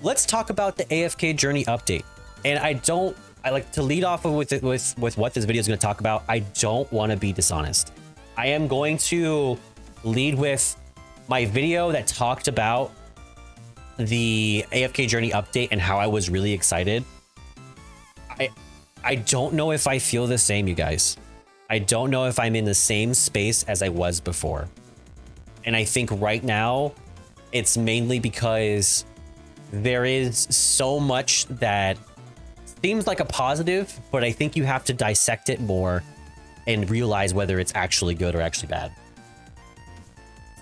let's talk about the AFK Journey update. And I like to lead off with what this video is going to talk about. I don't want to be dishonest. I am going to lead with my video that talked about the AFK Journey update and how I was really excited. I don't know if I feel the same, you guys. I don't know if I'm in the same space as I was before. And I think right now it's mainly because there is so much that seems like a positive, but I think you have to dissect it more and realize whether it's actually good or actually bad.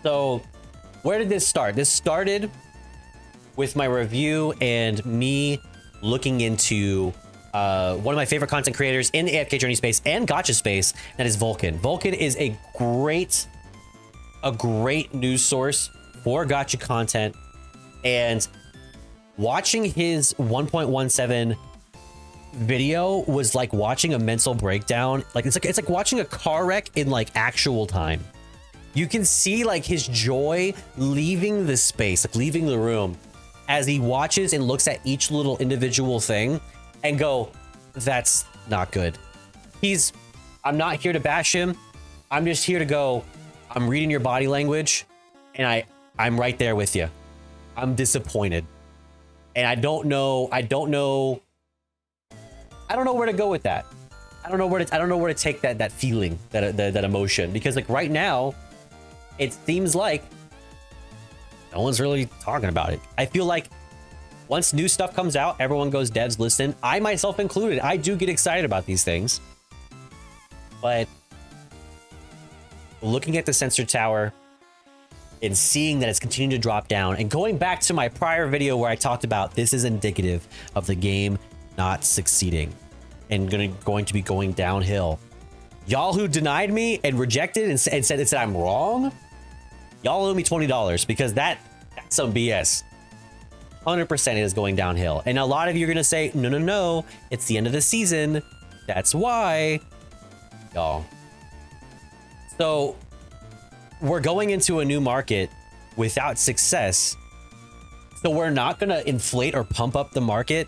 So where did this start? This started with my review and me looking into one of my favorite content creators in the AFK Journey space and gacha space, that is Vulcan. Vulcan is a great news source for gacha content, and watching his 1.17 video was like watching a mental breakdown. Like it's like watching a car wreck in like actual time. You can see like his joy leaving the space, like leaving the room, as he watches and looks at each little individual thing and go, that's not good. I'm not here to bash him. I'm just here to go, I'm reading your body language and I'm right there with you. I'm disappointed. And I don't know where to go with that. I don't know where to take that feeling, that emotion, because like right now it seems like no one's really talking about it. I feel like once new stuff comes out, everyone goes, devs, listen. I myself included, I do get excited about these things. But looking at the sensor tower and seeing that it's continuing to drop down, and going back to my prior video where I talked about this is indicative of the game not succeeding and going to be going downhill. Y'all who denied me and rejected and said I'm wrong, y'all owe me $20, because that's some BS. 100% it is going downhill. And a lot of you are going to say, no, it's the end of the season. That's why. Y'all. So we're going into a new market without success. So we're not going to inflate or pump up the market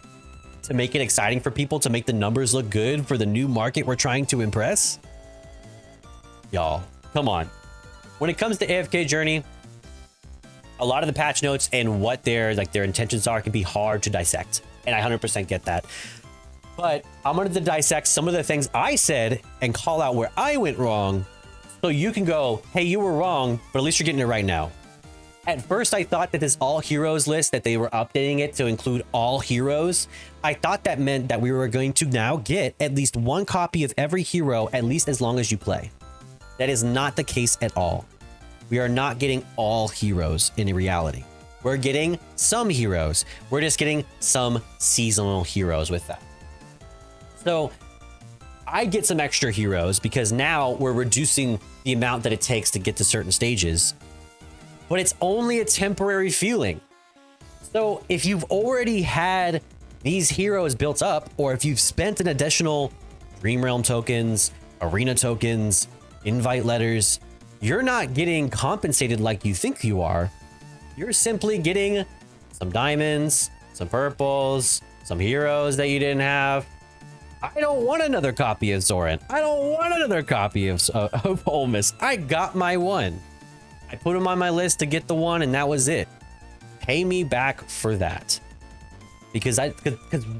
to make it exciting for people, to make the numbers look good for the new market we're trying to impress. Y'all, come on. When it comes to AFK Journey, a lot of the patch notes and what their intentions are can be hard to dissect, and I 100% get that. But I'm going to dissect some of the things I said and call out where I went wrong, so you can go, hey, you were wrong, but at least you're getting it right now. At first, I thought that this all heroes list, that they were updating it to include all heroes. I thought that meant that we were going to now get at least one copy of every hero, at least as long as you play. That is not the case at all. We are not getting all heroes in reality. We're getting some heroes. We're just getting some seasonal heroes with that. So I get some extra heroes because now we're reducing the amount that it takes to get to certain stages, but it's only a temporary feeling. So if you've already had these heroes built up, or if you've spent an additional Dream Realm tokens, arena tokens, invite letters, you're not getting compensated like you think you are. You're simply getting some diamonds, some purples, some heroes that you didn't have. I don't want another copy of Zoran. I don't want another copy of Olmus. I got my one. I put him on my list to get the one, and that was it. Pay me back for that. Because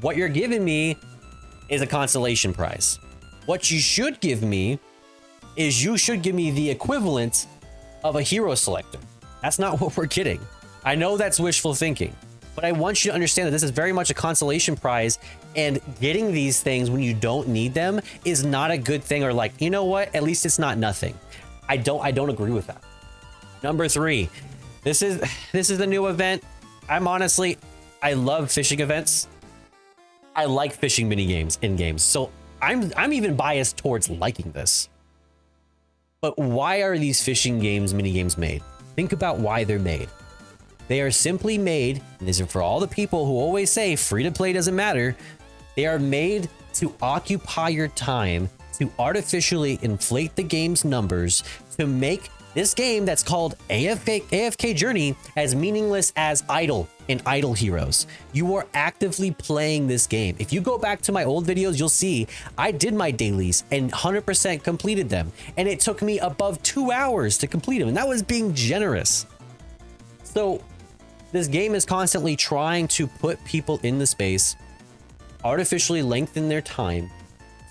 what you're giving me is a consolation prize. What you should give me is you should give me the equivalent of a hero selector. That's not what we're getting. I know that's wishful thinking, but I want you to understand that this is very much a consolation prize, and getting these things when you don't need them is not a good thing, or like, you know what? At least it's not nothing. I don't agree with that. Number 3, this is the new event. I love fishing events. I like fishing mini games in games. So I'm even biased towards liking this. But why are these fishing games, mini games made? Think about why they're made. They are simply made, and this is for all the people who always say free to play doesn't matter. They are made to occupy your time, to artificially inflate the game's numbers, to make This game that's called AFK Journey, as meaningless as idle and idle heroes. You are actively playing this game. If you go back to my old videos, you'll see I did my dailies and 100% completed them. And it took me above 2 hours to complete them. And that was being generous. So this game is constantly trying to put people in the space, artificially lengthen their time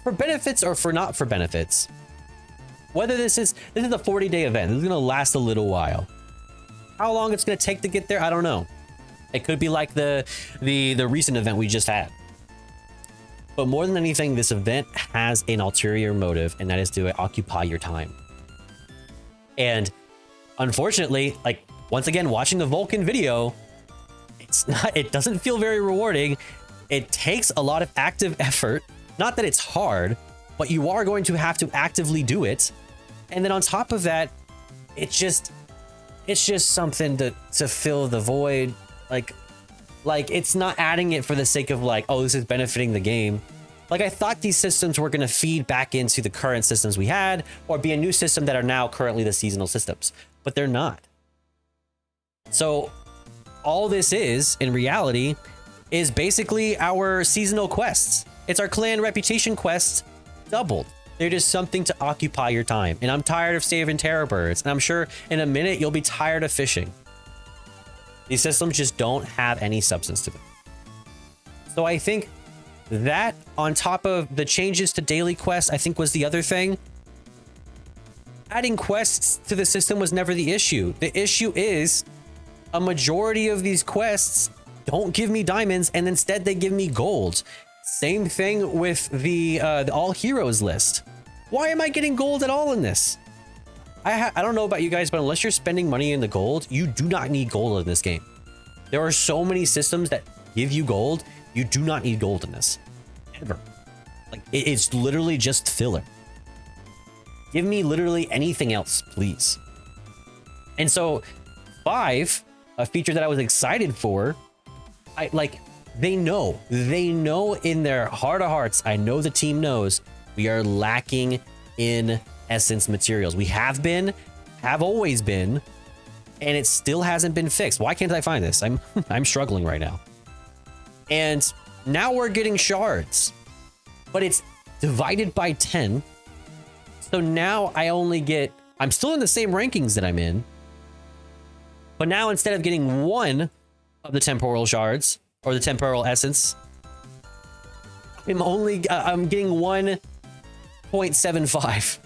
for benefits or for not for benefits. Whether this is a 40-day event, this is gonna last a little while. How long it's gonna take to get there, I don't know. It could be like the recent event we just had. But more than anything, this event has an ulterior motive, and that is to occupy your time. And unfortunately, like once again, watching the Vulcan video, it doesn't feel very rewarding. It takes a lot of active effort. Not that it's hard, but you are going to have to actively do it. And then on top of that, it's just something to fill the void. Like it's not adding it for the sake of like, oh, this is benefiting the game. Like I thought these systems were going to feed back into the current systems we had, or be a new system that are now currently the seasonal systems, but they're not. So all this is in reality is basically our seasonal quests. It's our clan reputation quests doubled. They're just something to occupy your time. And I'm tired of saving terror birds. And I'm sure in a minute you'll be tired of fishing. These systems just don't have any substance to them. So I think that on top of the changes to daily quests, I think was the other thing. Adding quests to the system was never the issue. The issue is a majority of these quests don't give me diamonds, and instead they give me gold. Same thing with the all heroes list. Why am I getting gold at all in this? I don't know about you guys, but unless you're spending money in the gold, you do not need gold in this game. There are so many systems that give you gold. You do not need gold in this. Ever. Like it's literally just filler. Give me literally anything else, please. And so 5, a feature that I was excited for, they know in their heart of hearts, I know the team knows, we are lacking in essence materials. We have always been, and it still hasn't been fixed. Why can't I find this? I'm struggling right now. And now we're getting shards, but it's divided by 10. So now I'm still in the same rankings that I'm in, but now instead of getting 1 of the temporal shards or the temporal essence, I'm getting 1.75.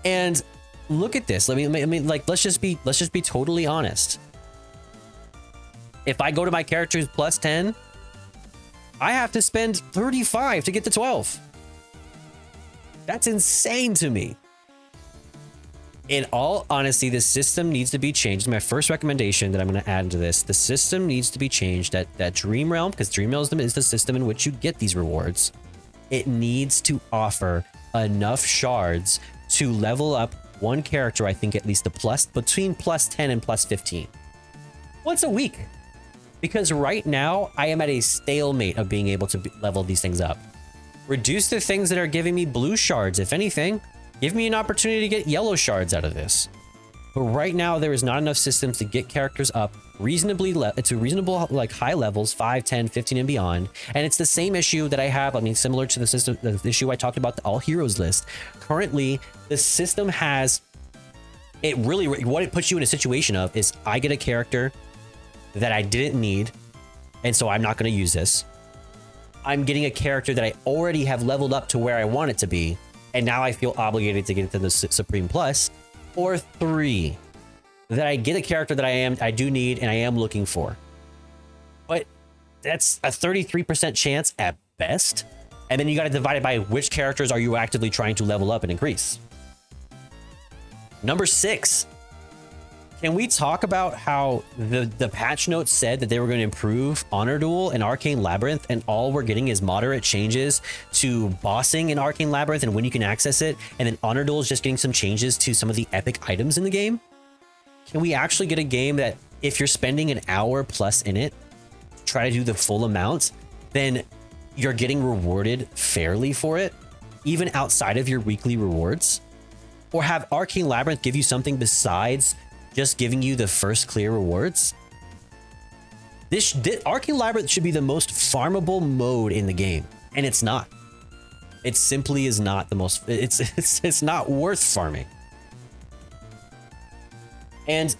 And look at this. Let's just be totally honest. If I go to my character's plus 10, I have to spend 35 to get to 12. That's insane to me. In all honesty, the system needs to be changed. My first recommendation that I'm going to add into this, the system needs to be changed. That Dream Realm, because Dream Realm is the system in which you get these rewards. It needs to offer enough shards to level up one character, I think at least between plus 10 and plus 15. Once a week. Because right now, I am at a stalemate of being able to level these things up. Reduce the things that are giving me blue shards, if anything. Give me an opportunity to get yellow shards out of this. But right now, there is not enough systems to get characters up reasonably to reasonable high levels, 5, 10, 15, and beyond. And it's the same issue that I have. I mean, similar to the issue I talked about, the all heroes list. Currently, the system has what it puts you in a situation of is I get a character that I didn't need, and so I'm not going to use this. I'm getting a character that I already have leveled up to where I want it to be, and now I feel obligated to get into the Supreme Plus. Or 3, that I get a character that I do need and I am looking for. But that's a 33% chance at best. And then you got to divide it by which characters are you actively trying to level up and increase. Number 6. Can we talk about how the patch notes said that they were going to improve Honor Duel and Arcane Labyrinth, and all we're getting is moderate changes to bossing in Arcane Labyrinth and when you can access it, and then Honor Duel is just getting some changes to some of the epic items in the game? Can we actually get a game that if you're spending an hour plus in it, try to do the full amount, then you're getting rewarded fairly for it, even outside of your weekly rewards? Or have Arcane Labyrinth give you something besides just giving you the first clear rewards? This Arcane Labyrinth should be the most farmable mode in the game, and it's not. It simply is not the most. It's not worth farming. And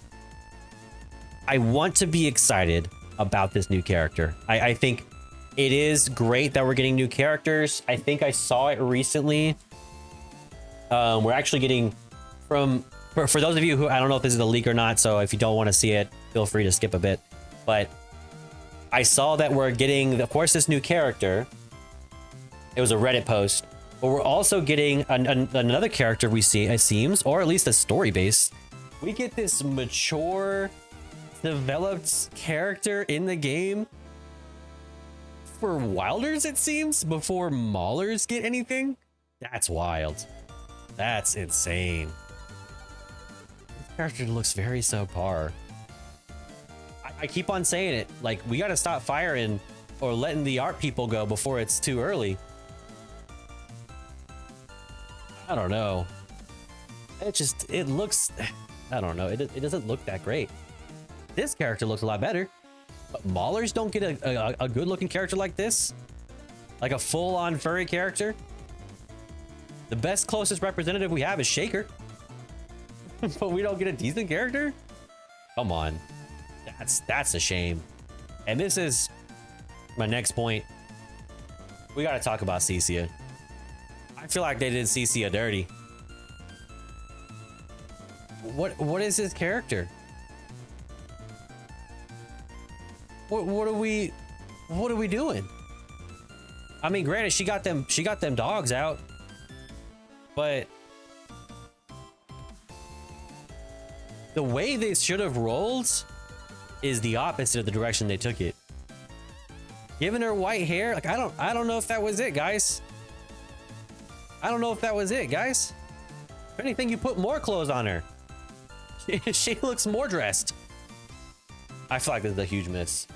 I want to be excited about this new character. I think it is great that we're getting new characters. I think I saw it recently. We're actually getting for those of you who, I don't know if this is a leak or not, so if you don't want to see it, feel free to skip a bit. But I saw that we're getting, of course, this new character. It was a Reddit post, but we're also getting another character we see, it seems, or at least a story base. We get this mature, developed character in the game for Wilders, it seems, before Maulers get anything. That's wild. That's insane. This character looks very subpar. I keep on saying it, like, we gotta stop firing or letting the art people go before it's too early. I don't know. It looks, I don't know. It doesn't look that great. This character looks a lot better, but Maulers don't get a good looking character like this. Like a full on furry character. The best closest representative we have is Shaker. But we don't get a decent character? Come on. That's a shame. And this is my next point. We gotta talk about Cecia. I feel like they did Cecia dirty. What is his character? What are we doing? I mean, granted, she got them dogs out, but the way they should have rolled is the opposite of the direction they took it. Giving her white hair, like I don't know if that was it, guys. I don't know if that was it, guys. If anything, you put more clothes on her. She looks more dressed. I feel like this is a huge miss.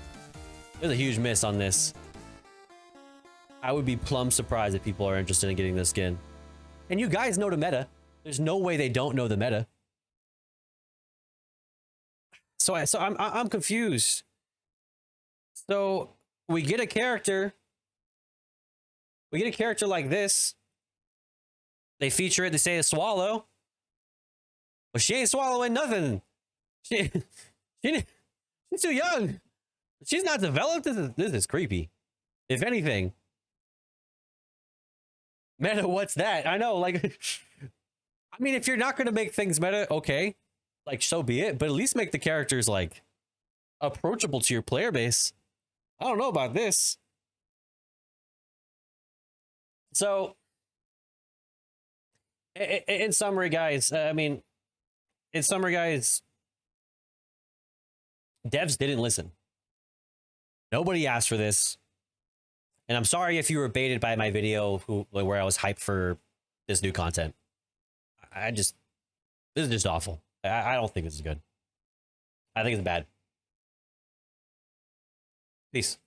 There's a huge miss on this. I would be plumb surprised if people are interested in getting this skin. And you guys know the meta. There's no way they don't know the meta. So I'm confused. So we get a character. We get a character like this. They feature it. They say a swallow. But she ain't swallowing nothing. She's too young. She's not developed. This is creepy. If anything. Meta, what's that? I know, like, I mean, if you're not going to make things meta, okay. Like, so be it. But at least make the characters, like, approachable to your player base. I don't know about this. So, in summary, guys, devs didn't listen. Nobody asked for this. And I'm sorry if you were baited by my video where I was hyped for this new content. This is just awful. I don't think this is good. I think it's bad. Peace.